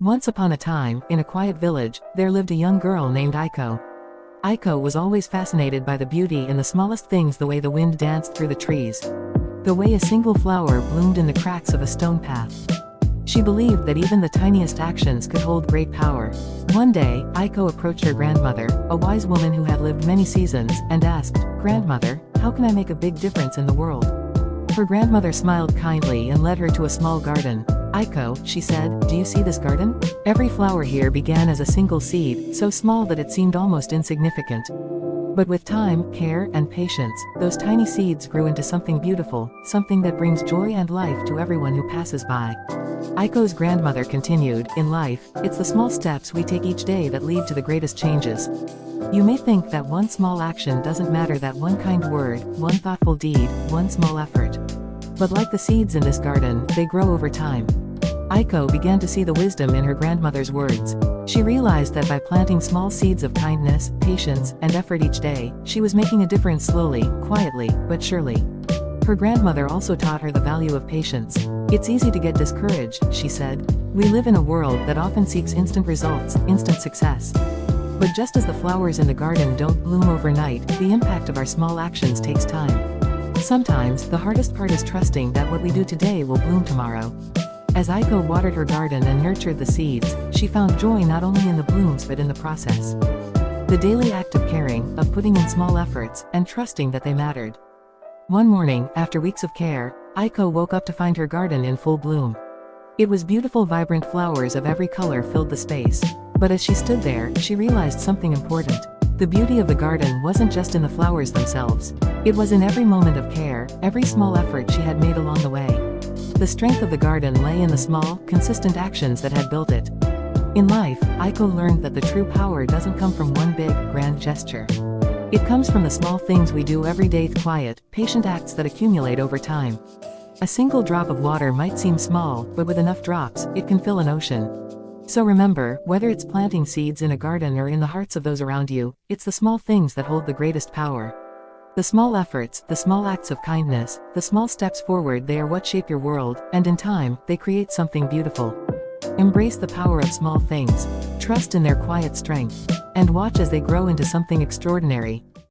Once upon a time, in a quiet village, there lived a young girl named Aiko. Aiko was always fascinated by the beauty in the smallest things, the way the wind danced through the trees, the way a single flower bloomed in the cracks of a stone path. She believed that even the tiniest actions could hold great power. One day, Aiko approached her grandmother, a wise woman who had lived many seasons, and asked, "Grandmother, how can I make a big difference in the world?" Her grandmother smiled kindly and led her to a small garden. "Aiko," she said, "do you see this garden? Every flower here began as a single seed, so small that it seemed almost insignificant. But with time, care, and patience, those tiny seeds grew into something beautiful, something that brings joy and life to everyone who passes by." Aiko's grandmother continued, "In life, it's the small steps we take each day that lead to the greatest changes. You may think that one small action doesn't matter, that one kind word, one thoughtful deed, one small effort. But like the seeds in this garden, they grow over time." Aiko began to see the wisdom in her grandmother's words. She realized that by planting small seeds of kindness, patience, and effort each day, she was making a difference slowly, quietly, but surely. Her grandmother also taught her the value of patience. "It's easy to get discouraged," she said. "We live in a world that often seeks instant results, instant success. But just as the flowers in the garden don't bloom overnight, the impact of our small actions takes time. Sometimes, the hardest part is trusting that what we do today will bloom tomorrow." As Aiko watered her garden and nurtured the seeds, she found joy not only in the blooms but in the process. The daily act of caring, of putting in small efforts, and trusting that they mattered. One morning, after weeks of care, Aiko woke up to find her garden in full bloom. It was beautiful, vibrant flowers of every color filled the space. But as she stood there, she realized something important. The beauty of the garden wasn't just in the flowers themselves. It was in every moment of care, every small effort she had made along the way. The strength of the garden lay in the small, consistent actions that had built it. In life, Aiko learned that the true power doesn't come from one big, grand gesture. It comes from the small things we do every day, quiet, patient acts that accumulate over time. A single drop of water might seem small, but with enough drops, it can fill an ocean. So remember, whether it's planting seeds in a garden or in the hearts of those around you, it's the small things that hold the greatest power. The small efforts, the small acts of kindness, the small steps forward, they are what shape your world, and in time, they create something beautiful. Embrace the power of small things. Trust in their quiet strength. And watch as they grow into something extraordinary.